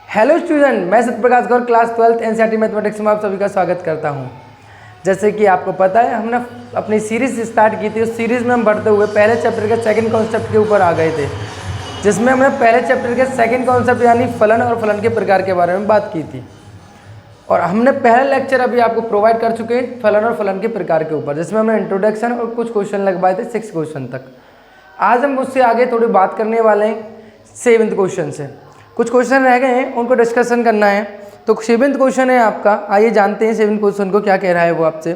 Hello student, मैं सत्यप्रकाश गौर class 12th NCERT mathematics में आप सभी का स्वागत करता हूं। जैसे कि आपको पता है, हमने अपनी सीरीज़ स्टार्ट की थी। उस सीरीज़ में हम बढ़ते हुए पहले चैप्टर के सेकंड कॉन्सेप्ट के ऊपर आ गए थे, जिसमें हमने पहले चैप्टर के सेकंड कॉन्सेप्ट यानी फलन और फलन के प्रकार के बारे में बात की थी। और हमने पहला लेक्चर अभी आपको प्रोवाइड कर चुके हैं फलन और फलन के प्रकार के ऊपर, जिसमें हमने इंट्रोडक्शन और कुछ क्वेश्चन लगवाए थे 6 क्वेश्चन तक। आज हम उससे आगे थोड़ी बात करने वाले हैं 7th क्वेश्चन से। कुछ क्वेश्चन रह गए हैं, उनको डिस्कशन करना है। तो 7th क्वेश्चन है आपका, आइए जानते हैं 7th क्वेश्चन को क्या कह रहा है वो आपसे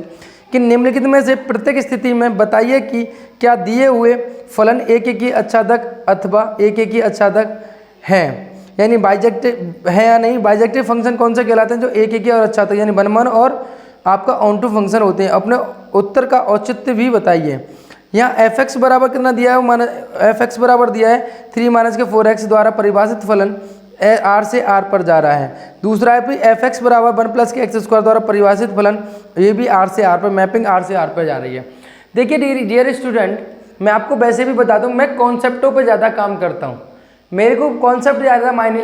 कि निम्नलिखित में से प्रत्येक स्थिति में बताइए कि क्या दिए हुए फलन एक एक ही अच्छादक अथवा एक एक ही अच्छादक हैं, यानी बाइजेक्टिव है या नहीं। बाइजेक्टिव फंक्शन कौन से कहलाते हैं? जो एक एक ही और अच्छादक यानी वन और आपका ऑन टू फंक्शन होते हैं। अपने उत्तर का औचित्य भी बताइए। यहाँ एफ एक्स बराबर कितना दिया है? एफ एक्स बराबर दिया है 3 - 4x द्वारा परिभाषित फलन आर से आर पर जा रहा है। दूसरा है फिर एफ एक्स बराबर 1 + x² द्वारा परिभाषित फलन, ये भी आर से आर पर, मैपिंग आर से आर पर जा रही है। देखिए डियर स्टूडेंट, मैं आपको वैसे भी बता दूं, मैं कॉन्सेप्टों पर ज़्यादा काम करता हूँ। मेरे को कॉन्सेप्ट ज़्यादा मायने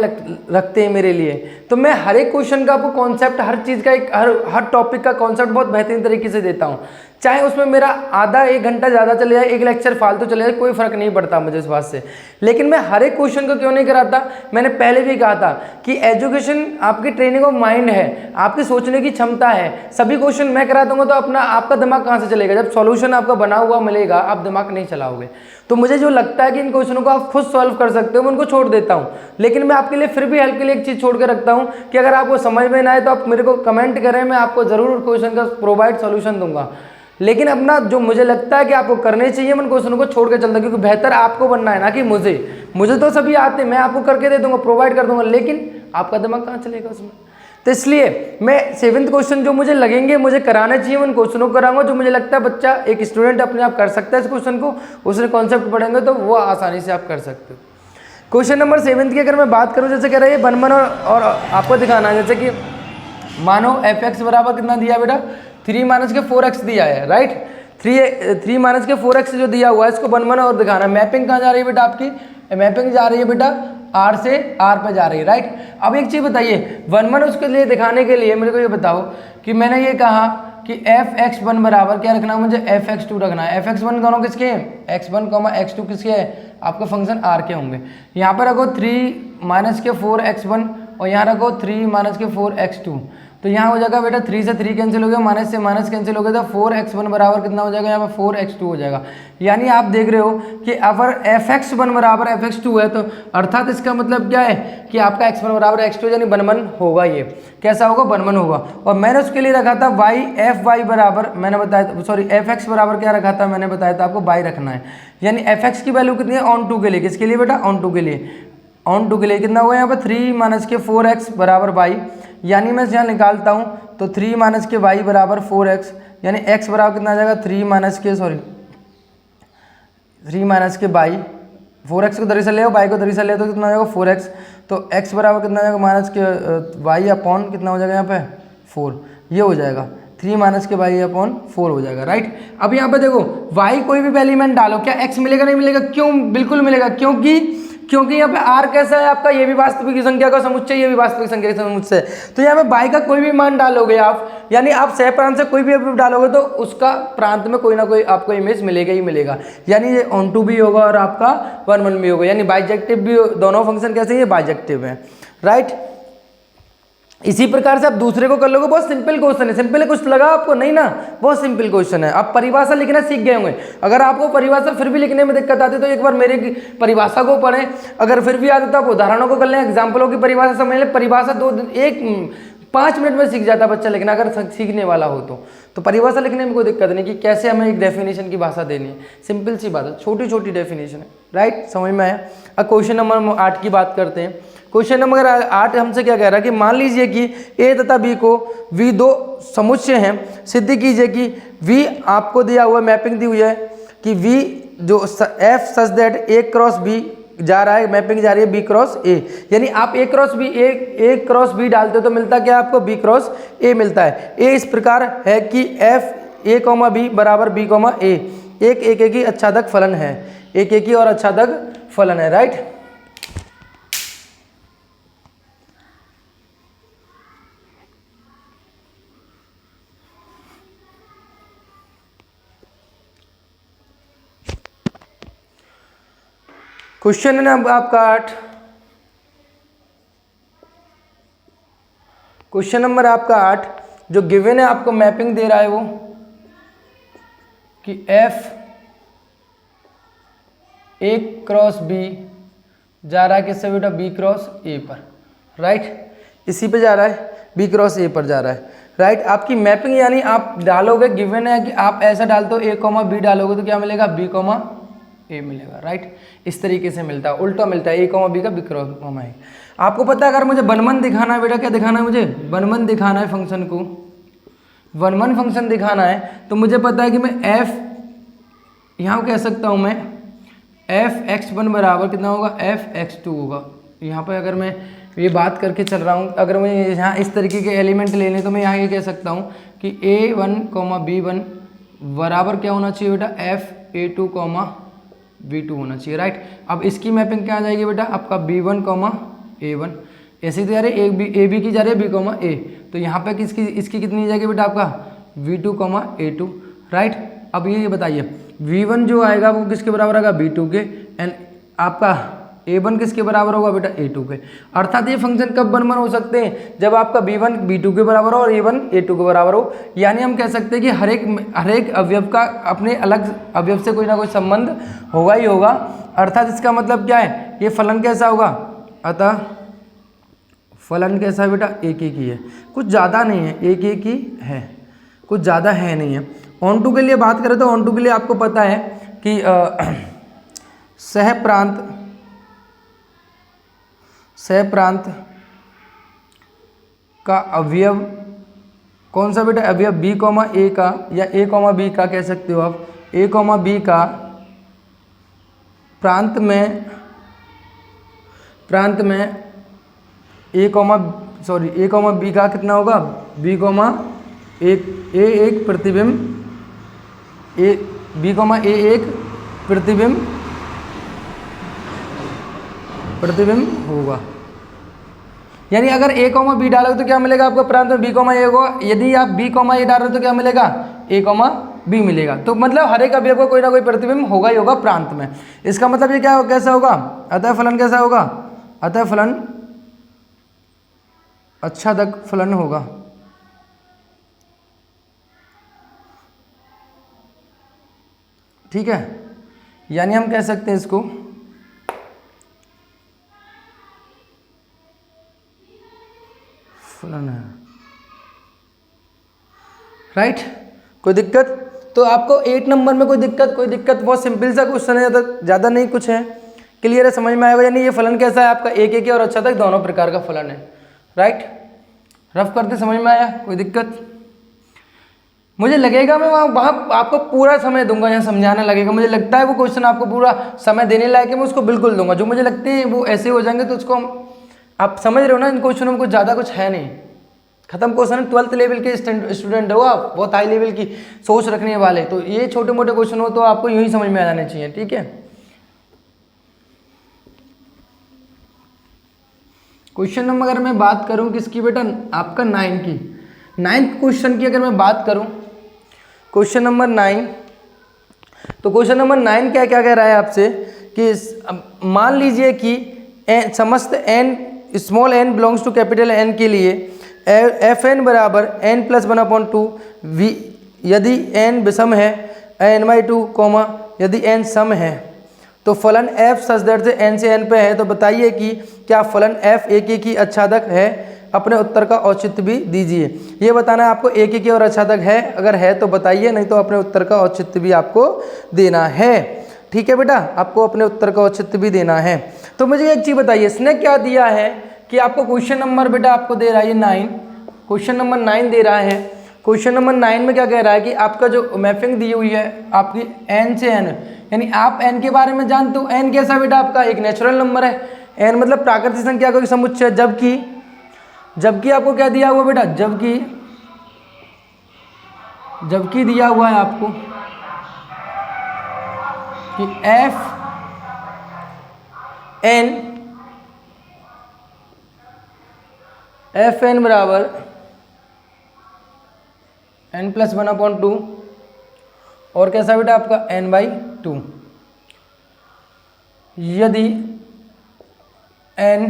रखते हैं मेरे लिए। तो मैं हर एक क्वेश्चन का आपको कॉन्सेप्ट, हर चीज़ का एक हर टॉपिक का कॉन्सेप्ट बहुत बेहतरीन तरीके से देता हूँ। चाहे उसमें मेरा आधा 1 घंटा ज़्यादा चले जाए, एक लेक्चर फालतू चले जाए, कोई फ़र्क नहीं पड़ता मुझे इस बात से। लेकिन मैं हर एक क्वेश्चन को क्यों नहीं कराता? मैंने पहले भी कहा था कि एजुकेशन आपकी ट्रेनिंग ऑफ माइंड है, आपकी सोचने की क्षमता है। सभी क्वेश्चन मैं करा दूंगा तो आपका दिमाग कहाँ से चलेगा? जब सॉल्यूशन आपका बना हुआ मिलेगा, आप दिमाग नहीं चलाओगे। तो मुझे जो लगता है कि इन क्वेश्चनों को आप खुद सॉल्व कर सकते हो, मैं उनको छोड़ देता हूँ। लेकिन मैं आपके लिए फिर भी हेल्प के लिए एक चीज़ छोड़ के रखता हूँ कि अगर आपको समझ में ना आए तो आप मेरे को कमेंट करें, मैं आपको ज़रूर क्वेश्चन का प्रोवाइड सॉल्यूशन दूंगा। लेकिन अपना जो मुझे लगता है कि आपको करने चाहिए, मैं क्वेश्चनों को छोड़ के चलता हूँ, क्योंकि बेहतर आपको बनना है ना कि मुझे तो सभी आते हैं, मैं आपको करके दे दूंगा, प्रोवाइड कर दूंगा, लेकिन आपका दिमाग कहाँ चलेगा उसमें। तो इसलिए मैं 7th क्वेश्चन जो मुझे लगेंगे मुझे कराने चाहिए, उन क्वेश्चनों को कराऊंगा जो मुझे लगता है बच्चा, एक स्टूडेंट अपने आप कर सकता है इस क्वेश्चन को। उसने कॉन्सेप्ट पढ़ेंगे तो वो आसानी से आप कर सकते हो। क्वेश्चन नंबर 7 की अगर मैं बात करूँ, जैसे कह रहा है 1 और आपको दिखाना है, जैसे कि मानो एफ एक्स बराबर कितना दिया बेटा? 3 - 4x दिया है, राइट। 3 - 4x जो दिया हुआ है, इसको 1 और दिखाना है। मैपिंग कहाँ जा रही है बेटा? आपकी मैपिंग जा रही है बेटा आर से आर पे जा रही है, राइट। अब एक चीज़ बताइए, 1 उसके लिए दिखाने के लिए मेरे को ये बताओ कि मैंने ये कहा कि f(x1) बराबर क्या रखना है मुझे? f(x2) रखना है। f(x1) दोनों किसके हैं? x1, x2 किसके हैं? आपका फंक्शन r के होंगे। यहाँ पर रखो 3 - 4x1 और यहाँ रखो 3 - 4x2। तो यहाँ हो जाएगा बेटा 3 से 3 कैंसिल हो गया, माइनस से माइनस कैंसिल हो गया, तो 4x1 बराबर कितना हो जाएगा? यहाँ पर 4x2 हो जाएगा। यानी आप देख रहे हो कि अगर fx1 बराबर fx2 है, तो अर्थात इसका मतलब क्या है कि आपका x1 बराबर x2 यानी 1 होगा। ये कैसा होगा? 1 होगा। और मैंने उसके लिए रखा था fy बराबर, मैंने बताया, सॉरी fx बराबर क्या रखा था? मैंने बताया था आपको y रखना है। यानी fx की वैल्यू कितनी है? ऑन टू के लिए। किसके लिए बेटा? ऑन टू के लिए। ऑन टू के लिए कितना हुआ यहाँ पर? 3 - 4x बराबर y। यानी मैं यहाँ निकालता हूँ तो 3 - y बराबर 4x, यानी x बराबर कितना आ जाएगा? 3 - y। 4x को दरअसल ले, y को दरअसल ले तो कितना हो जाएगा? 4x। तो x बराबर कितना हो जाएगा? y अपॉन कितना हो जाएगा यहाँ पे? 4। ये हो जाएगा 3 - y अपॉन 4 हो जाएगा, राइट। अब यहाँ पे देखो y कोई भी एलिमेंट डालो, क्या x मिलेगा? नहीं मिलेगा। क्यों? बिल्कुल मिलेगा। क्योंकि यहाँ पे r कैसा है आपका? ये भी वास्तविक संख्या का समुच्चय, ये भी वास्तविक संख्या का समुच्चय। तो यहाँ पे y का कोई भी मान डालोगे आप, यानी आप सह प्रांत से कोई भी डालोगे तो उसका प्रांत में कोई ना कोई आपको इमेज मिलेगा ही मिलेगा। यानी ये ऑन टू भी होगा और आपका 1 भी होगा, यानी बाइजेक्टिव भी। दोनों फंक्शन कैसे हैं? ये बाइजेक्टिव है, राइट। इसी प्रकार से आप दूसरे को कर लोगे। बहुत सिंपल क्वेश्चन है। सिंपल है, कुछ लगा आपको? नहीं ना, बहुत सिंपल क्वेश्चन है। आप परिभाषा लिखना सीख गए होंगे। अगर आपको परिभाषा फिर भी लिखने में दिक्कत आती है तो एक बार मेरे की परिभाषा को पढ़ें। अगर फिर भी आती तो आप उदाहरणों को कर लें, एग्जाम्पलों की परिभाषा समझ लें। परिभाषा 5 मिनट में सीख जाता बच्चा लिखना, अगर सीखने वाला हो तो परिभाषा लिखने में कोई दिक्कत नहीं कि कैसे हमें एक डेफिनेशन की भाषा देनी है। सिंपल सी बात है, छोटी छोटी डेफिनेशन है, राइट। समझ में आया? अब क्वेश्चन नंबर 8 की बात करते हैं। क्वेश्चन नंबर 8 हमसे क्या कह रहा है कि मान लीजिए कि a तथा b को v दो समुच्चय हैं। सिद्ध कीजिए कि v आपको दिया हुआ मैपिंग दी हुई है कि v जो f such that a cross b जा रहा है, मैपिंग जा रही है b क्रॉस a। यानी आप a क्रॉस b डालते हो तो मिलता क्या आपको? b क्रॉस a मिलता है। a इस प्रकार है कि f a, b बराबर b, a एक ही अच्छादक फलन है। एक ही और अच्छादक फलन है, राइट। क्वेश्चन है ना अब आपका 8, क्वेश्चन नंबर आपका 8 जो गिवन है, आपको मैपिंग दे रहा है वो कि F A क्रॉस B जा रहा है किससे बेटा, B क्रॉस A पर, राइट, इसी पे जा रहा है, B क्रॉस A पर जा रहा है, राइट। आपकी मैपिंग यानी आप डालोगे, गिवन है कि आप ऐसा डालते हो A, B डालोगे तो क्या मिलेगा, B, A मिलेगा, राइट। इस तरीके से मिलता है, उल्टा मिलता है, A, B का B क्रॉस A। आपको पता है अगर मुझे वन दिखाना है बेटा, क्या दिखाना है मुझे, वन दिखाना है फंक्शन को, वन फंक्शन दिखाना है, तो मुझे पता है कि मैं F यहाँ कह सकता हूँ मैं Fx1 बराबर कितना होगा, Fx2 होगा। यहाँ पर अगर मैं ये बात करके चल रहा हूँ, अगर मैं यहाँ इस तरीके के एलिमेंट ले लें तो मैं यहाँ ये कह सकता हूँ कि A1, B1 बराबर क्या होना चाहिए बेटा, F A2, B2 होना चाहिए, राइट। अब इसकी मैपिंग क्या आ जाएगी बेटा, आपका B1, A1, ऐसे तो जा रही है AB की जा रही है B, A, तो यहाँ पे किसकी इसकी कितनी जाएगी बेटा, आपका V2, A2, राइट। अब ये बताइए V1 जो आएगा वो किसके बराबर आएगा, B2 के, एंड आपका A1 किसके बराबर होगा बेटा, A2 के। अर्थात ये फंक्शन कब वन हो सकते हैं, जब आपका B1 B2 के बराबर हो और A1 A2 के बराबर हो। यानी हम कह सकते हैं कि हर एक अवयव का अपने अलग अवयव से कोई ना कोई संबंध होगा ही होगा। अर्थात इसका मतलब क्या है, ये फलन कैसा होगा, अतः फलन कैसा है बेटा, एक एक ही है, कुछ ज़्यादा नहीं है, एक एक ही है, कुछ ज़्यादा है नहीं है। ऑन टू के लिए बात करें तो ऑन टू के लिए आपको पता है कि सह प्रांत का अवयव कौन सा बेटा, अवयव B, A का, या A, B का कह सकते हो आप, A, B का प्रांत में A, B का कितना होगा, B, A एक प्रतिबिंब, B, A एक प्रतिबिंब होगा। यानी अगर A, B डालोगे तो क्या मिलेगा आपको प्रांत में, B, A होगा। यदि आप B, A डाल रहे हो तो क्या मिलेगा, A, B मिलेगा। तो मतलब हर एक अवयव को कोई ना कोई प्रतिबिंब होगा ही होगा प्रांत में। इसका मतलब ये क्या कैसा होगा, अतः फलन कैसा होगा, अतः फलन आच्छादक फलन होगा। ठीक है, यानी हम कह सकते हैं इसको फलन है, राइट। कोई दिक्कत, तो आपको 8 नंबर में कोई दिक्कत, बहुत सिंपल सा क्वेश्चन है, ज़्यादा नहीं कुछ है, क्लियर है, समझ में आएगा। यानी ये फलन कैसा है आपका, एक एक और आच्छादक दोनों प्रकार का फलन है, राइट। रफ करते समझ में आया, कोई दिक्कत। मुझे लगेगा मैं वहाँ आपको पूरा समय दूंगा, यहाँ समझाने लगेगा, मुझे लगता है वो क्वेश्चन आपको पूरा समय देने लायक है, मैं उसको बिल्कुल दूंगा। जो मुझे लगते हैं वो ऐसे हो जाएंगे तो उसको आप समझ रहे हो ना, इन क्वेश्चनों में कुछ ज़्यादा कुछ है नहीं, खत्म क्वेश्चन है। 12th लेवल के स्टूडेंट हो आप, बहुत हाई लेवल की सोच रखने वाले, तो ये छोटे मोटे क्वेश्चन हो तो आपको यूँ ही समझ में आ जाने चाहिए, ठीक है। क्वेश्चन नंबर अगर मैं बात करूँ किसकी बेटा, आपका 9 की, 9th क्वेश्चन की अगर मैं बात करूँ, क्वेश्चन नंबर 9, तो क्वेश्चन नंबर 9 क्या क्या कह रहा है आपसे कि मान लीजिए कि समस्त n small n belongs to capital N के लिए Fn बराबर n+1/2 v, यदि n विषम है n/2, यदि n सम है तो फलन f सच दर से n से n पे है। तो बताइए कि क्या फलन f एक एक ही आच्छादक है, अपने उत्तर का औचित्य भी दीजिए। ये बताना है आपको, एक एक ही और आच्छादक है, अगर है तो बताइए, नहीं तो अपने उत्तर का औचित्य भी आपको देना है, ठीक है बेटा, आपको अपने उत्तर का औचित्य भी देना है। तो मुझे एक चीज़ बताइए, इसने क्या दिया है कि आपको क्वेश्चन नंबर बेटा आपको दे रहा है ये 9, क्वेश्चन नंबर 9 दे रहा है। क्वेश्चन नंबर 9 में क्या कह रहा है कि आपका जो मैपिंग दी हुई है आपकी n से n, यानी आप n के बारे में जानते हो, n कैसा बेटा आपका एक नेचुरल नंबर है, n मतलब प्राकृतिक संख्या का समुच्चय, जबकि आपको क्या दिया हुआ बेटा, जबकि दिया हुआ है आपको कि Fn बराबर n+1/2 और कैसा बेटा आपका n/2। यदि n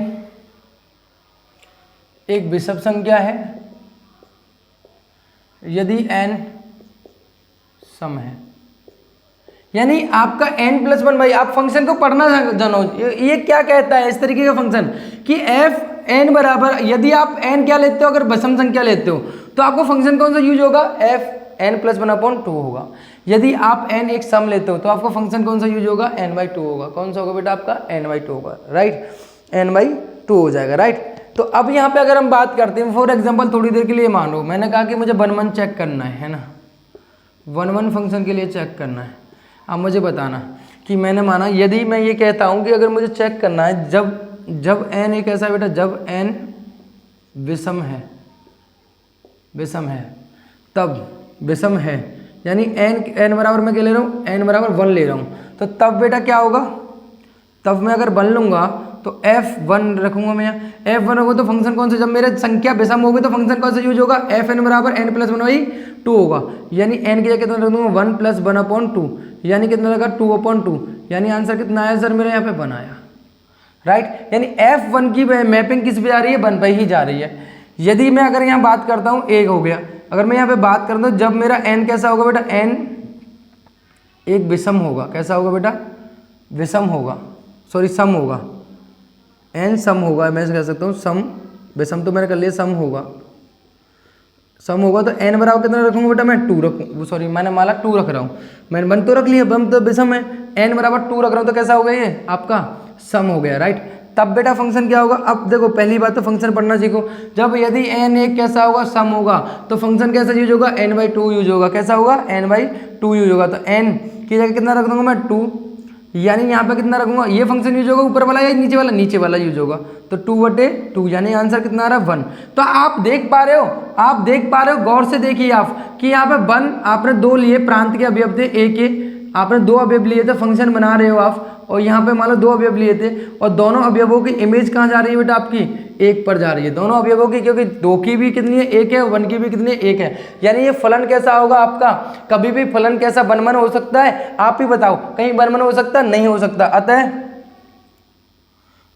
एक विषम संख्या है, यदि n सम है, यानी आपका n+1 भाई, आप फंक्शन को पढ़ना जानो, ये क्या कहता है इस तरीके का फंक्शन कि f n बराबर, यदि आप n क्या लेते हो, अगर विषम संख्या लेते हो तो आपको फंक्शन कौन सा यूज होगा, f n+1/2 होगा। यदि आप n एक सम लेते हो तो आपको फंक्शन कौन सा यूज होगा, n/2 होगा। कौन सा होगा बेटा आपका, n/2 होगा, राइट, n/2 हो जाएगा, राइट। तो अब यहाँ पे अगर हम बात करते हैं, फॉर एग्जांपल थोड़ी देर के लिए मानो मैंने कहा कि मुझे 1 चेक करना है ना, 1 फंक्शन के लिए चेक करना है। अब मुझे बताना कि मैंने माना, यदि मैं ये कहता हूँ कि अगर मुझे चेक करना है जब n एक ऐसा बेटा, जब n विषम है तब विषम है, यानी n बराबर मैं क्या ले रहा हूँ, n बराबर 1 ले रहा हूँ, तो तब बेटा क्या होगा, तब मैं अगर 1 लूँगा तो f1 रखूँगा मैं, f1 होगा तो फंक्शन कौन सा, जब मेरे संख्या विषम होगी तो फंक्शन कौन सा यूज होगा, fn बराबर n+1/2 होगा, यानी n की जगह कितना रख दूँगा, 1+1/2, यानी कितना लगा 2/2, यानी आंसर कितना आया सर मेरे यहाँ पे 1 आया, राइट। यानी f1 की मैपिंग किस पे जा रही है, 1 पे ही जा रही है। यदि मैं अगर यहाँ बात करता हूँ, 1 हो गया, अगर मैं यहाँ पे बात करता हूँ जब मेरा n कैसा होगा बेटा, n एक विषम होगा, कैसा होगा बेटा, विषम होगा, सॉरी सम होगा, n सम होगा, मैं कह सकता हूँ सम, विषम तो मैंने कर लिया, सम होगा, सम होगा तो n बराबर कितना रखूँगा बेटा, मैं 2 रखूँ, सॉरी मैंने माला 2 रख रहा हूँ, मैंने 1 तो रख लिया, बम तो विषम है, n बराबर 2 रख रहा हूँ तो कैसा हो गया ये आपका सम हो गया, राइट। तब बेटा फंक्शन क्या होगा, अब देखो पहली बात तो फंक्शन पढ़ना सीखो, जब यदि n एक कैसा होगा, सम होगा, तो फंक्शन कैसा यूज होगा, n/2 यूज होगा, कैसा होगा, n/2 यूज होगा, तो n की जगह कितना रख दूंगा मैं 2, यानी यहाँ पे कितना रखूंगा, ये फंक्शन यूज होगा ऊपर वाला या नीचे वाला, नीचे वाला यूज होगा, तो 2/2, यानी आंसर कितना आ रहा है 1। तो आप देख पा रहे हो, गौर से देखिए आप कि यहाँ पे 1 आपने 2 लिए, प्रांत के अवयव थे a के, आपने 2 अवयव लिए थे, फंक्शन बना रहे हो आप, और यहाँ पे मान लो 2 अवयव लिए थे, और दोनों अवयवों की इमेज कहाँ जा रही है बेटा आपकी, 1 पर जा रही है, दोनों अवयवों की, क्योंकि 2 की भी कितनी है 1 है, 1 की भी कितनी है 1 है, यानी ये फलन कैसा होगा आपका, कभी भी फलन कैसा 1 हो सकता है, आप ही बताओ, कहीं 1 हो सकता है, नहीं हो सकता,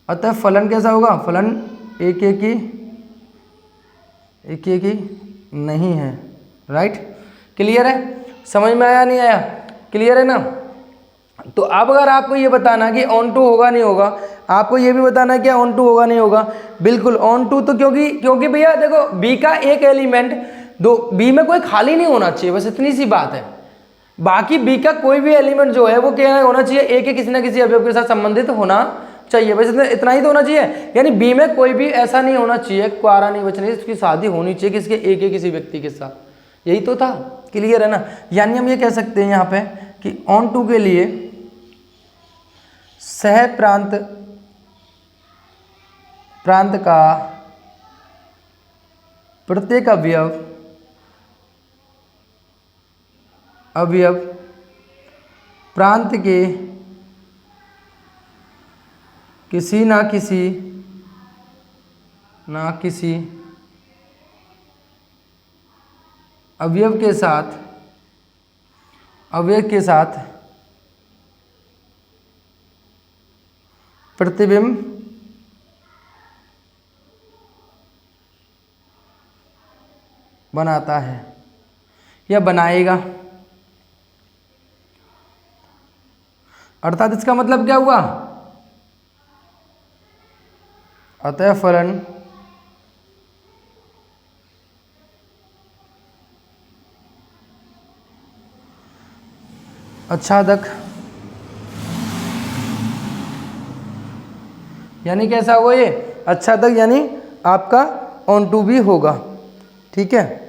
अतः फलन कैसा होगा, फलन 1 ही नहीं है, राइट। क्लियर है, समझ में आया नहीं आया, क्लियर है ना। तो अब अगर आपको ये बताना कि ऑन टू होगा नहीं होगा, आपको ये भी बताना है क्या ऑन टू होगा नहीं होगा, बिल्कुल ऑन टू, तो क्योंकि भैया देखो बी का एक एलिमेंट बी में कोई खाली नहीं होना चाहिए, बस इतनी सी बात है। बाकी बी का कोई भी एलिमेंट जो है वो क्या होना चाहिए, ए के किसी ना किसी अवयव के साथ संबंधित होना चाहिए, बस इतना ही तो होना चाहिए। यानी बी में कोई भी ऐसा नहीं होना चाहिए, कुआरा नहीं बचना चाहिए, उसकी शादी होनी चाहिए किसके, ए के किसी व्यक्ति के साथ, यही तो था। क्लियर है ना। यानी हम ये कह सकते हैं यहाँ पे कि ऑन टू के लिए सह प्रांत का प्रत्येक अवयव प्रांत के किसी ना किसी अवयव के साथ प्रतिबिंब बनाता है या बनाएगा। अर्थात इसका मतलब क्या हुआ, अतः फलन आच्छादक, यानी कैसा होगा ये आच्छादक, यानी आपका ऑन टू भी होगा। ठीक है,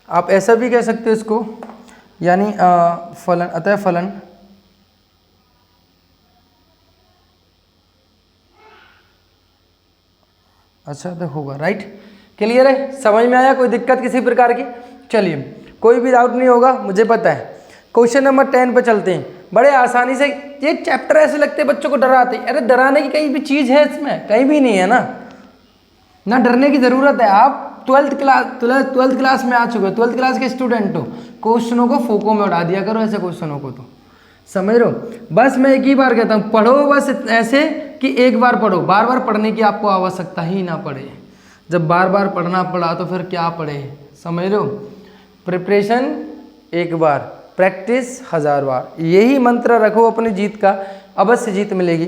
आप ऐसा भी कह सकते हो इसको, यानी फलन, अतः फलन अच्छा तो होगा। राइट, क्लियर है, समझ में आया, कोई दिक्कत किसी प्रकार की। चलिए, कोई भी डाउट नहीं होगा, मुझे पता है। क्वेश्चन नंबर 10 पे चलते हैं। बड़े आसानी से ये चैप्टर ऐसे लगते हैं बच्चों को डराते हैं, अरे डराने की कहीं भी चीज़ है इसमें, कहीं भी नहीं है ना डरने की ज़रूरत है। आप ट्वेल्थ क्लास में आ चुके हो, 12th क्लास के स्टूडेंट हो, क्वेश्चनों को फोको में उड़ा दिया करो, ऐसे क्वेश्चनों को तो समझ रहे हो। बस मैं एक ही बार कहता हूँ, पढ़ो बस ऐसे कि एक बार पढ़ो, बार बार पढ़ने की आपको आवश्यकता ही ना पड़े। जब बार बार पढ़ना पड़ा तो फिर क्या पढ़े, समझ रहे हो। प्रिपरेशन एक बार, प्रैक्टिस 1000 बार, यही मंत्र रखो अपनी जीत का, अवश्य जीत मिलेगी।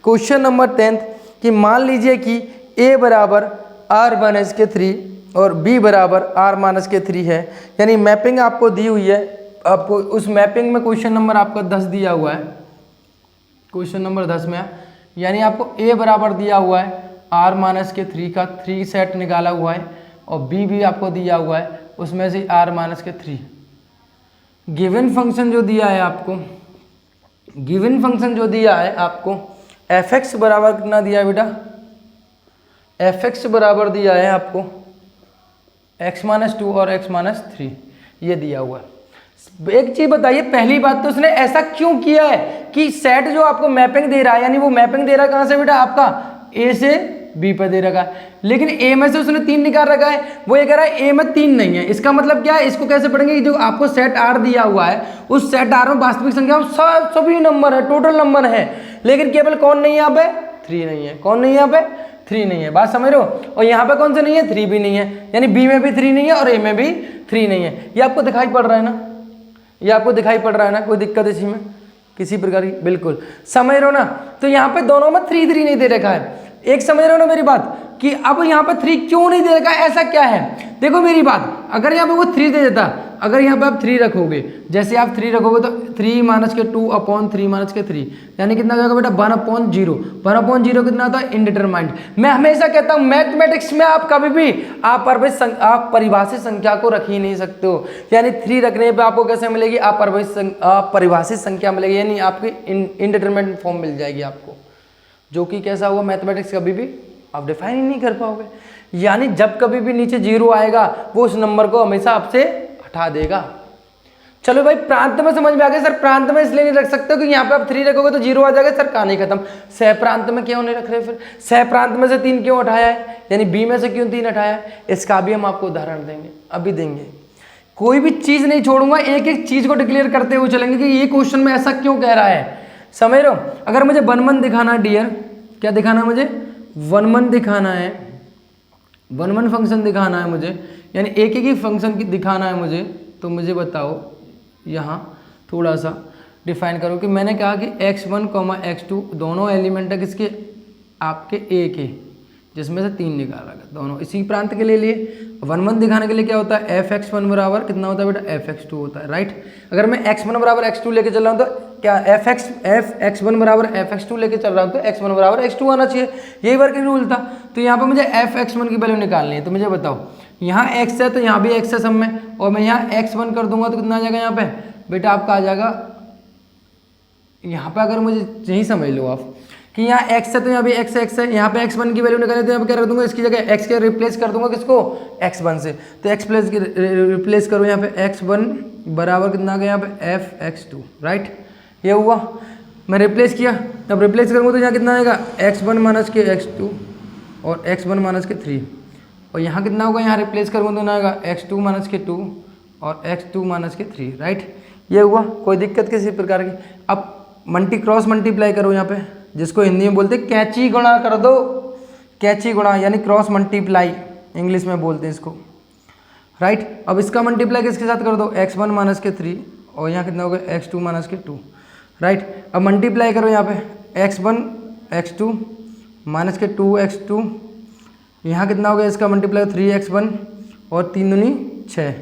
क्वेश्चन नंबर 10 कि मान लीजिए कि a बराबर r-3 और b बराबर r-3 है, यानी मैपिंग आपको दी हुई है। आपको उस मैपिंग में क्वेश्चन नंबर आपका 10 दिया हुआ है, क्वेश्चन नंबर 10 में, यानी आपको a बराबर दिया हुआ है r-3 का 3 सेट निकाला हुआ है, और b भी आपको दिया हुआ है उसमें से r-3। गिवन फंक्शन जो दिया है आपको, गिवन फंक्शन जो दिया है आपको, f(x) बराबर कितना दिया है बेटा, f(x) बराबर दिया है आपको x-2 और x-3, ये दिया हुआ है। एक चीज बताइए, पहली बात तो उसने ऐसा क्यों किया है कि सेट जो आपको मैपिंग दे रहा है, यानी वो मैपिंग दे रहा है कहाँ से बेटा, आपका a से b पर दे रखा है, लेकिन a में से उसने 3 निकाल रखा है, वो ये कह रहा है a में 3 नहीं है। इसका मतलब क्या है, इसको कैसे पढ़ेंगे, जो आपको सेट r दिया हुआ है उस सेट r में वास्तविक संख्या सभी नंबर है, टोटल नंबर है, लेकिन केवल कौन नहीं है यहाँ पे, 3 नहीं है। कौन नहीं है यहाँ पे, 3 नहीं है, बात समझ रहे हो। और यहाँ पे कौन से नहीं है, 3 भी नहीं है, यानी b में भी 3 नहीं है और a में भी 3 नहीं है। ये आपको दिखाई पड़ रहा है ना, ये आपको दिखाई पड़ रहा है ना, कोई दिक्कत इसी में किसी प्रकार की, बिल्कुल समझ रहे हो ना। तो यहाँ पे दोनों में 3 3 नहीं दे रखा है। एक समझ रहे हो ना मेरी बात, कि अब यहाँ पे 3 क्यों नहीं दे रखा है, ऐसा क्या है। देखो मेरी बात, अगर यहाँ पे वो 3 दे देता, अगर यहाँ पे आप 3 रखोगे, जैसे आप 3 रखोगे तो 3-2/3 यानी कितना हो जाएगा बेटा, 1/0। 1/0 कितना होता है, इनडिटरमाइंड। मैं हमेशा कहता हूँ मैथमेटिक्स में आप कभी भी आप परिभाषित संख्या को रख ही नहीं सकते हो, यानी 3 रखने पे आपको कैसे मिलेगी, परिभाषित संख्या मिलेगी, यानी आपकी इनडिटरमाइंड फॉर्म मिल जाएगी आपको, जो कि कैसा हुआ, मैथमेटिक्स कभी भी आप डिफाइन ही नहीं कर पाओगे। यानी जब कभी भी नीचे 0 आएगा वो उस नंबर को हमेशा आपसे हटा देगा। चलो भाई, प्रांत में समझ में आ गया। सर प्रांत में इसलिए नहीं रख सकते हो कि यहाँ पे आप 3 रखोगे तो 0 आ जाएगा, सर कहानी खत्म। सह प्रांत में क्यों नहीं रख रहे, फिर सह प्रांत में से 3 क्यों हटाया है, यानी बी में से क्यों 3 हटाया है, इसका भी हम आपको उदाहरण देंगे, अभी देंगे। कोई भी चीज नहीं छोड़ूंगा, एक एक चीज को डिक्लेयर करते हुए चलेंगे कि ये क्वेश्चन में ऐसा क्यों कह रहा है, समझ रहे हो। अगर मुझे 1 दिखाना है डियर, क्या दिखाना है मुझे, 1 दिखाना है, 1 फंक्शन दिखाना है मुझे, यानी एक एक ही फंक्शन की दिखाना है मुझे, तो मुझे बताओ यहाँ थोड़ा सा डिफाइन करो कि मैंने कहा कि x1, x2 दोनों एलिमेंट है किसके, आपके a के, जिसमें से 3 निकाला गया, दोनों इसी प्रांत के लिए 1 दिखाने के लिए क्या होता है, fx1 बराबर कितना होता है बेटा, fx2 होता है, राइट। अगर मैं x1 बराबर x2 लेके चल रहा हूँ तो क्या fx1 बराबर fx2 लेके चल रहा हूँ तो x1 बराबर x2 आना चाहिए, यही वर्किंग रूल था। तो यहाँ पे मुझे fx1 की वैल्यू निकालनी है, तो मुझे बताओ यहाँ x है तो यहाँ भी x है सब में, और मैं यहाँ x1 कर दूंगा तो कितना आ जाएगा यहाँ पे बेटा, आपका आ जाएगा यहाँ पे, अगर मुझे यही समझ लो आप कि यहाँ x है तो यहाँ भी x है, यहाँ पे x1 की वैल्यू निकालनी तो यहाँ पे क्या रख दूंगा, इसकी जगह x के रिप्लेस कर दूंगा किसको, x1 से, तो x प्लस की रिप्लेस करो यहाँ पे, x1 बराबर कितना आ गया यहाँ पे fx2, राइट। ये हुआ, मैं रिप्लेस किया, अब रिप्लेस करूँगा तो यहाँ कितना आएगा, x1 माइनस के x2 और x1 माइनस के 3, और यहाँ कितना होगा, यहाँ रिप्लेस करूँगा तो ना आएगा x2 माइनस के 2 और x2 माइनस के 3, राइट। ये हुआ, कोई दिक्कत किसी प्रकार की। अब क्रॉस मल्टीप्लाई करो यहाँ पे, जिसको हिंदी में बोलते हैं कैची गुणा कर दो, कैची गुणा यानी क्रॉस मल्टीप्लाई इंग्लिश में बोलते हैं इसको, राइट। अब इसका मल्टीप्लाई किसके साथ कर दो, x1 माइनस के 3 और यहाँ कितना होगा x2 माइनस के 2, राइट। अब मल्टीप्लाई करो यहाँ पे x1 x2 माइनस के 2x2, यहाँ कितना हो गया इसका मल्टीप्लाई 3x1 और 3 दूनी 6,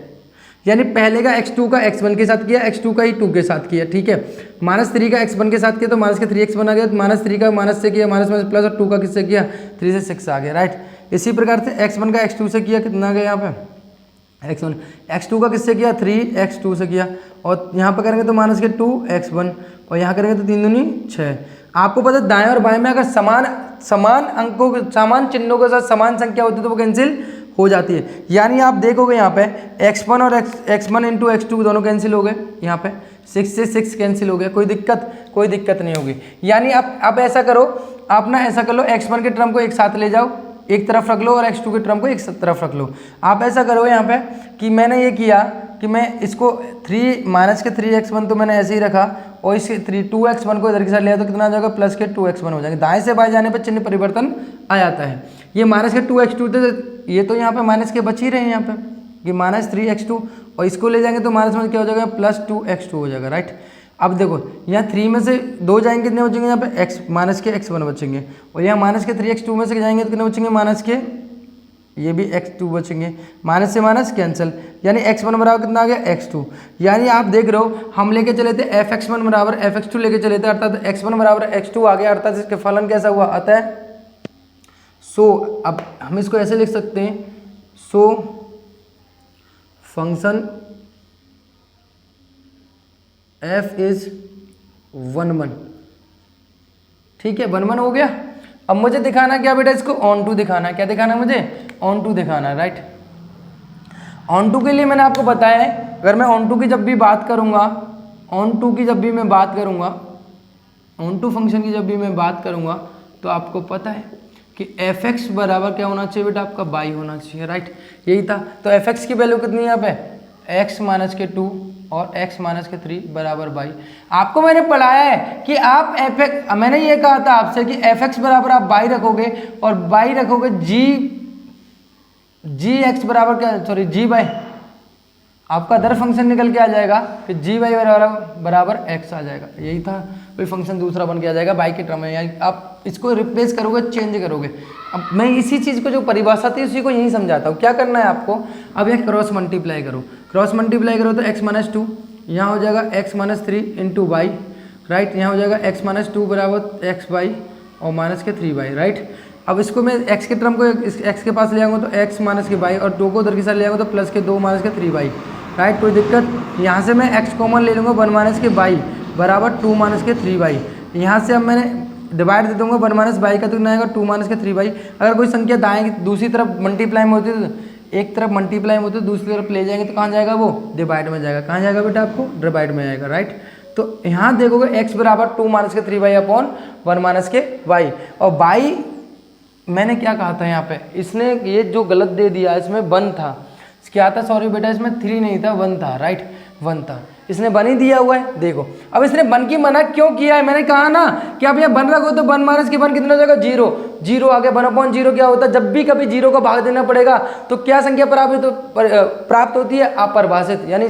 यानी पहले का x2 का x1 के साथ किया, x2 का ही 2 के साथ किया, ठीक है। -3 का x1 के साथ किया तो माइनस के 3x1 आ गया, -3 का माइनस से किया, माइनस प्लस, और 2 का किससे किया, 3 से 6 आ गया, राइट। इसी प्रकार से x1 का x2 से किया, कितना आ गया यहाँ पे x1, x2 का किससे किया, 3x2 से किया, और यहाँ पर करेंगे तो माइनस के 2x1 और यहाँ करेंगे तो 3 दूनी 6। आपको पता है दाएं और बाएं में अगर समान अंकों के समान चिन्हों के साथ समान संख्या होती है तो वो कैंसिल हो जाती है, यानी आप देखोगे यहाँ पे x1 और x1 इंटू x2 दोनों कैंसिल हो गए, यहाँ पे 6 से 6 कैंसिल हो गया, कोई दिक्कत नहीं होगी। यानी आप ऐसा करो, आप ना ऐसा कर लो, x1 के टर्म को एक साथ ले जाओ, एक तरफ रख लो, और x2 के टर्म को एक तरफ रख लो। आप ऐसा करो यहाँ पे कि मैंने ये किया कि मैं इसको 3 माइनस के 3x1 तो मैंने ऐसे ही रखा, और इस 2x1 को इधर की साइड लिया तो कितना आ जाएगा प्लस के 2x1 हो जाएंगे। दाएं से बाएं जाने पर चिन्ह परिवर्तन आ जाता है। ये माइनस के 2x2 थे, ये तो यहाँ पे माइनस के बच ही रहे हैं यहाँ पे, ये माइनस 3x2 और इसको ले जाएंगे तो माइनस में क्या हो जाएगा प्लस 2x2 हो जाएगा, राइट। अब देखो यहाँ 3 में से 2 जाएंगे कितने बचेंगे यहाँ पे x माइनस के x1 बचेंगे, और यहाँ माइनस के 3x2 में से जाएंगे तो कितने बचेंगे माइनस के ये भी x2 बचेंगे, माइनस से माइनस कैंसिल, यानी x1 बराबर कितना आ गया x2। यानी आप देख रहे हो हम लेके चले थे fx1 बराबर fx2 लेके चले थे, अर्थात x1 बराबर x2 आ गया, अर्थात इसके फलन कैसा हुआ अतः अब हम इसको ऐसे लिख सकते हैं, फंक्शन f इज 1 ठीक है, 1 हो गया। अब मुझे दिखाना क्या बेटा, इसको ऑन टू दिखाना है। क्या दिखाना है मुझे, ऑन टू दिखाना है, राइट। ऑन टू के लिए मैंने आपको बताया है, अगर मैं ऑन टू की जब भी बात करूंगा, ऑन टू की जब भी मैं बात करूंगा, ऑन टू फंक्शन की जब भी मैं बात करूंगा तो आपको पता है कि fx बराबर क्या होना चाहिए बेटा, आपका y होना चाहिए, राइट। यही था। तो fx की वैल्यू कितनी है यहाँ पे, x माइनस के 2 और x माइनस के 3 बराबर y। आपको मैंने पढ़ाया है कि आप fx, मैंने ये कहा था आपसे कि fx बराबर आप y रखोगे और y रखोगे g x बराबर क्या, सॉरी g y, आपका अदर फंक्शन निकल के आ जाएगा, फिर g y बराबर x आ जाएगा। यही था, कोई फंक्शन दूसरा बन के आ जाएगा y के टर्म में, यानी आप इसको रिप्लेस करोगे, चेंज करोगे। अब मैं इसी चीज़ को जो परिभाषा थी उसी को यही समझाता हूँ। क्या करना है आपको, अब यह क्रॉस मल्टीप्लाई करो, क्रॉस मल्टीप्लाई करो तो x माइनस 2 यहाँ हो जाएगा x minus 3 into Y, right. यहाँ हो जाएगा x माइनस 2 बराबर x वाई और माइनस के 3 वाई, राइट। अब इसको मैं x के टर्म को x के पास ले आऊँगा तो x माइनस के वाई और 2 को उधर के साथ ले आऊँगा तो प्लस के 2 माइनस के 3 वाई, राइट। कोई दिक्कत, यहाँ से मैं x कॉमन ले लूँगा 1 माइनस के वाई बराबर 2 माइनस के 3 वाई। यहाँ से अब मैंने डिवाइड दे दूंगा 1 माइनस वाई का तो कितना आएगा 2 माइनस के 3 वाई। अगर कोई संख्या दाएं दूसरी तरफ मल्टीप्लाई में होती है तो एक तरफ मल्टीप्लाई में होती है दूसरी तरफ ले जाएंगे तो कहाँ जाएगा, वो डिवाइड में जाएगा। कहाँ जाएगा बेटा, आपको डिवाइड में आएगा, राइट। तो यहाँ देखोगे x बराबर 2 माइनस के 3 वाई अपॉन 1 माइनस के वाई, और वाई मैंने क्या कहा था यहाँ पे, इसने ये जो गलत दे दिया इसमें 1 था, क्या था, सॉरी बेटा इसमें 3 नहीं था 1 था, राइट, 1 था, इसने 1 ही दिया हुआ है। देखो अब इसने 1 की मना क्यों किया है, मैंने कहा ना कि आप यहाँ 1 रखो तो 1 माइनस के 1 कितना हो जाएगा 0, 0 आगे 1/0 क्या होता है, जब भी कभी 0 को भाग देना पड़ेगा तो क्या संख्या प्राप्त होती है, अपरिभाषित, यानी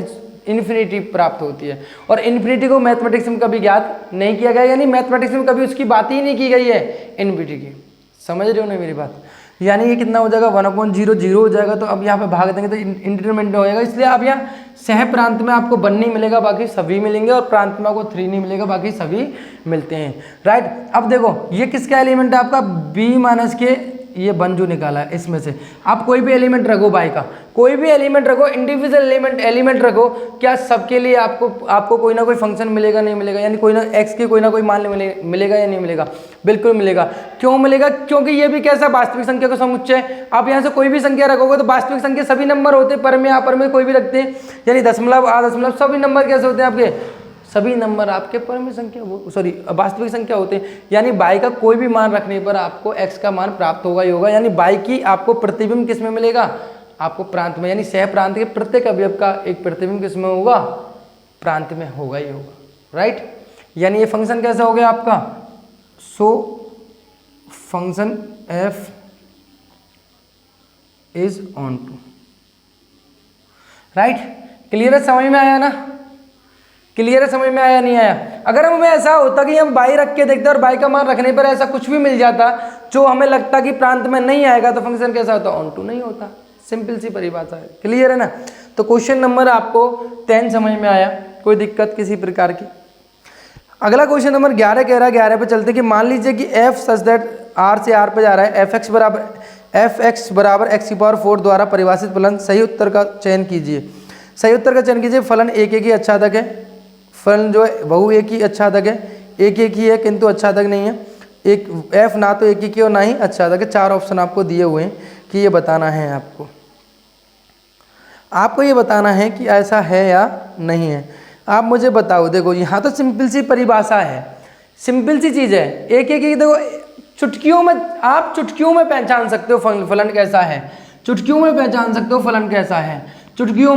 इन्फिनिटी प्राप्त होती है। और इन्फिनिटी को मैथमेटिक्स में कभी ज्ञात नहीं किया गया, यानी मैथमेटिक्स में कभी उसकी बात ही नहीं की गई है इन्फिनिटी की। समझ रहे हो ना मेरी बात, यानी ये कितना हो जाएगा 1/0 0 हो जाएगा। तो अब यहाँ पे भाग देंगे तो इंडिटरमिनेट हो जाएगा, इसलिए आप यहाँ सह प्रांत में आपको 1 नहीं मिलेगा, बाकी सभी मिलेंगे, और प्रांत में आपको 3 नहीं मिलेगा, बाकी सभी मिलते हैं, राइट। अब देखो ये किसका एलिमेंट है, आपका b माइनस के ये 1 जो निकाला है इसमें से आप कोई भी एलिमेंट रखो, बाई का कोई भी एलिमेंट रखो, इंडिविजुअल एलिमेंट रखो, क्या सबके लिए आपको कोई ना कोई फंक्शन मिलेगा, नहीं मिलेगा, यानी कोई ना x के कोई ना कोई मान मिलेगा या नहीं मिलेगा, बिल्कुल मिलेगा। क्यों मिलेगा, क्योंकि ये भी कैसा वास्तविक संख्या का समुच्चय है। आप यहाँ से कोई भी संख्या रखोगे तो वास्तविक संख्या सभी नंबर होते हैं, पर में अपर में कोई भी रखते हैं, यानी दशमलव आधा दशमलव सभी नंबर कैसे होते हैं, आपके सभी नंबर आपके परम संख्या वास्तविक संख्या होते हैं। यानी बाई का कोई भी मान रखने पर आपको x का मान प्राप्त होगा ही होगा, यानी बाई की आपको प्रतिबिंब किस में मिलेगा, आपको प्रांत में, यानी सह प्रांत के प्रत्येक अवयव का एक प्रतिबिंब किस में होगा, प्रांत में होगा ही होगा, राइट। यानी ये फंक्शन कैसा हो गया आपका, function f is onto, right. Clear है, समझ में आया ना, क्लियर है, समझ में आया नहीं आया। अगर हमें ऐसा होता कि हम बाई रख के देखते और बाई का मान रखने पर ऐसा कुछ भी मिल जाता जो हमें लगता कि प्रांत में नहीं आएगा तो फंक्शन कैसा होता, ऑन टू नहीं होता। सिंपल सी परिभाषा है, क्लियर है ना। तो क्वेश्चन नंबर आपको 10 समझ में आया, कोई दिक्कत किसी प्रकार की। अगला क्वेश्चन नंबर 11 कह रहा है, 11 पे चलते कि मान लीजिए कि f सच दैट r से r पे जा रहा है, fx बराबर x⁴ द्वारा परिभाषित फलन, सही उत्तर का चयन कीजिए। सही उत्तर का चयन कीजिए। फलन एक ही अच्छादक है, फलन जो है बहु एक ही अच्छादक है, एक ही है किंतु अच्छादक नहीं है, एक f ना तो एक ही और ना ही अच्छादक है। 4 ऑप्शन आपको दिए हुए हैं कि ये बताना है, आपको ये बताना है कि ऐसा है या नहीं है। आप मुझे बताओ। देखो यहाँ तो सिंपल सी परिभाषा है, सिंपल सी चीज़ है, एक ही देखो चुटकियों में, आप चुटकियों में पहचान सकते हो फलन कैसा है, चुटकियों में पहचान सकते हो फलन कैसा है, चुटकियों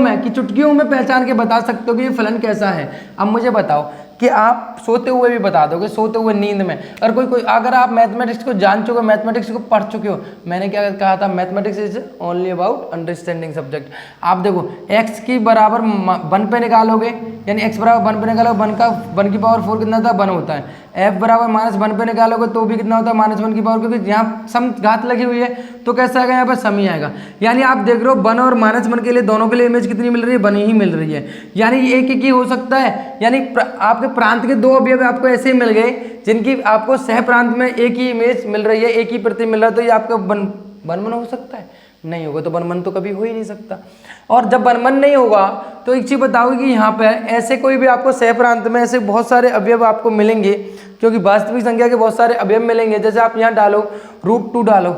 में पहचान के बता सकते हो कि ये फलन कैसा है। अब मुझे बताओ कि आप सोते हुए भी बता दोगे, सोते हुए नींद में। और कोई अगर आप मैथमेटिक्स को जान चुके हो, मैथमेटिक्स को पढ़ चुके हो, मैंने क्या कहा था, mathematics is only about understanding subject. आप देखो x की बराबर 1 पे निकालोगे, यानी x बराबर 1 पे निकालोगे, 1 की पावर 4 कितना था, 1 होता है। f बराबर -1 पे निकालोगे तो भी कितना होता है, -1 की पावर, क्योंकि यहाँ सम घात लगी हुई है तो कैसा आएगा, यहाँ पर सम ही आएगा। यानी आप देख रहे हो 1 और -1 के लिए दोनों के लिए इमेज कितनी मिल रही है, 1 ही मिल रही है। यानी एक ही हो सकता है, यानी आपके प्रांत के 2 अवयव आपको ऐसे ही मिल गए जिनकी आपको सह प्रांत में एक ही इमेज मिल रही है, एक ही प्रतिबिंब मिल रहा है, तो ये आपका 1 हो सकता है, नहीं होगा। तो 1 तो कभी हो ही नहीं सकता। और जब 1 नहीं होगा तो एक चीज बताओ कि यहाँ पे ऐसे कोई भी आपको सह प्रांत में ऐसे बहुत सारे अवयव आपको मिलेंगे, क्योंकि वास्तविक संख्या के बहुत सारे अवयव मिलेंगे। जैसे आप यहाँ डालो √2 डालो,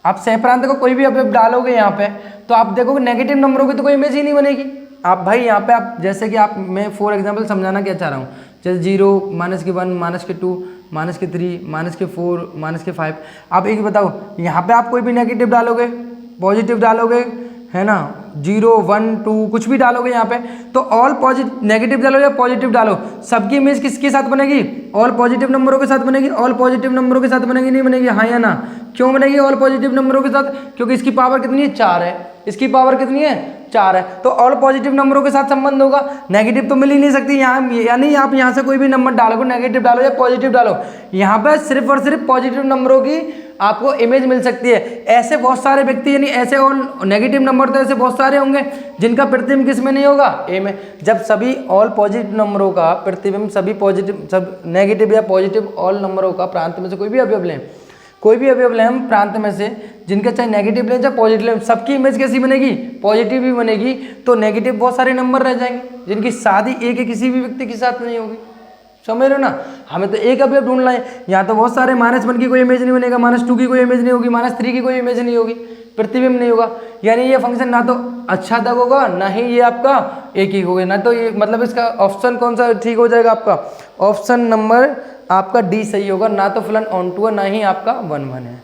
आप सह प्रांत का कोई भी अवयव डालोगे यहाँ पे तो आप देखोगे नेगेटिव नंबरों की तो कोई इमेज ही नहीं बनेगी। आप भाई यहाँ पे आप जैसे कि आप, मैं फॉर एग्जांपल समझाना क्या चाह रहा हूँ, जैसे 0, -1, -2, -3, -4, -5। आप एक बताओ, यहाँ पे आप कोई भी नेगेटिव डालोगे, पॉजिटिव डालोगे, है ना, 0, 1, 2 कुछ भी डालोगे यहाँ पे, तो ऑल पॉजिटिव, नेगेटिव डालो या पॉजिटिव डालो, सबकी इमेज किसके साथ बनेगी, ऑल पॉजिटिव नंबरों के साथ बनेगी। ऑल पॉजिटिव नंबरों के साथ बनेगी, नहीं बनेगी, हाँ या ना? क्यों बनेगी ऑल पॉजिटिव नंबरों के साथ? क्योंकि इसकी पावर कितनी है, 4 है, इसकी पावर कितनी है, 4 है, तो ऑल पॉजिटिव नंबरों के साथ संबंध होगा। नेगेटिव तो मिल ही नहीं सकती यहाँ, यानी आप यहाँ से कोई भी नंबर डालोगे, नेगेटिव डालो या पॉजिटिव डालो, यहाँ पे सिर्फ और सिर्फ पॉजिटिव नंबरों की आपको इमेज मिल सकती है। ऐसे बहुत सारे व्यक्ति, यानी ऐसे और नेगेटिव नंबर तो ऐसे बहुत सारे होंगे जिनका प्रतिबिंब किस में नहीं होगा, ए में। जब सभी ऑल पॉजिटिव नंबरों का प्रतिबिंब सभी पॉजिटिव, सब नेगेटिव या पॉजिटिव ऑल नंबरों का प्रांत में से कोई भी अवयव लें, कोई भी अवयव लें हम प्रांत में से, जिनके चाहे नेगेटिव लें चाहे पॉजिटिव लें, सबकी इमेज कैसी बनेगी, पॉजिटिव ही बनेगी। तो नेगेटिव बहुत सारे नंबर रह जाएंगे जिनकी शादी एक के किसी भी व्यक्ति के साथ नहीं होगी। समझ रहे हो ना? हमें तो एक अवयव ढूंढना है। यहाँ तो बहुत सारे -1 की कोई इमेज नहीं बनेगा, -2 की कोई इमेज नहीं होगी, -3 की कोई इमेज नहीं होगी, प्रतिबिंब नहीं होगा। यानी ये फंक्शन ना तो अच्छा तक होगा, ना ही ये आपका एक ही होगा, ना तो ये, मतलब इसका ऑप्शन कौन सा ठीक हो जाएगा, आपका ऑप्शन नंबर आपका डी सही होगा, ना तो फलन ऑन टू है, ना ही आपका 1 है।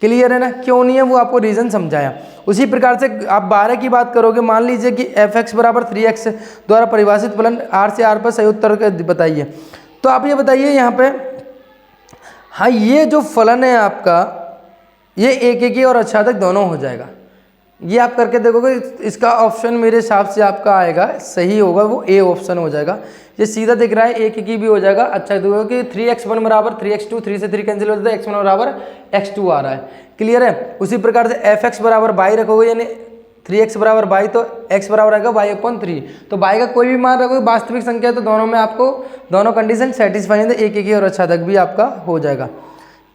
क्लियर है ना? क्यों नहीं है वो आपको रीजन समझाया। उसी प्रकार से आप 12 की बात करोगे, मान लीजिए कि fx बराबर 3x द्वारा परिभाषित फलन r से r पर सही उत्तर बताइए। तो आप ये बताइए यहाँ पे, हाँ ये जो फलन है आपका, ये एक और अच्छा तक दोनों हो जाएगा। ये आप करके देखोगे, इसका ऑप्शन मेरे हिसाब से आपका आएगा सही होगा, वो ए ऑप्शन हो जाएगा। ये सीधा दिख रहा है, एक भी हो जाएगा। अच्छा देखो कि 3x1 बराबर 3x2, 3 से 3 कैंसिल हो जाता है, x1 बराबर x2 आ रहा है। क्लियर है? उसी प्रकार से fx बराबर y रखोगे, यानी 3x बराबर y, तो x बराबर आएगा y/3। तो y का कोई भी मान रखोगे, वास्तविक संख्या, तो दोनों में आपको दोनों कंडीशन सेटिस्फाई है, एक और अच्छा तक भी आपका हो जाएगा।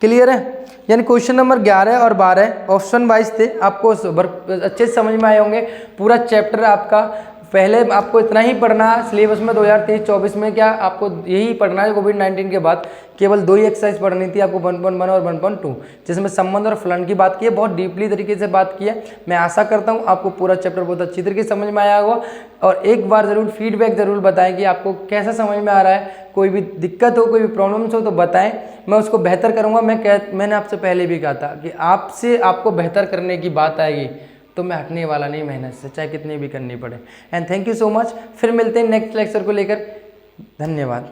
क्लियर है? यानी क्वेश्चन नंबर 11 और 12 ऑप्शन वाइज थे, आपको अच्छे से समझ में आए होंगे। पूरा चैप्टर आपका पहले आपको इतना ही पढ़ना है सिलेबस में 2023-24 में, क्या आपको यही पढ़ना है। कोविड-19 के बाद केवल 2 ही एक्सरसाइज पढ़नी थी आपको, 1.1 और 1.2, जिसमें संबंध और फलन की बात की है, बहुत डीपली तरीके से बात की है। मैं आशा करता हूँ आपको पूरा चैप्टर बहुत अच्छी तरीके से समझ में आया होगा। और एक बार ज़रूर फीडबैक ज़रूर बताएं कि आपको कैसा समझ में आ रहा है। कोई भी दिक्कत हो, कोई भी प्रॉब्लम्स हो तो बताएं, मैं उसको बेहतर करूँगा। मैंने आपसे पहले भी कहा था कि आपसे आपको बेहतर करने की बात आएगी तो मैं हटने वाला नहीं मेहनत से, चाहे कितनी भी करनी पड़े। And thank you so much. फिर मिलते हैं नेक्स्ट लेक्चर को लेकर। धन्यवाद।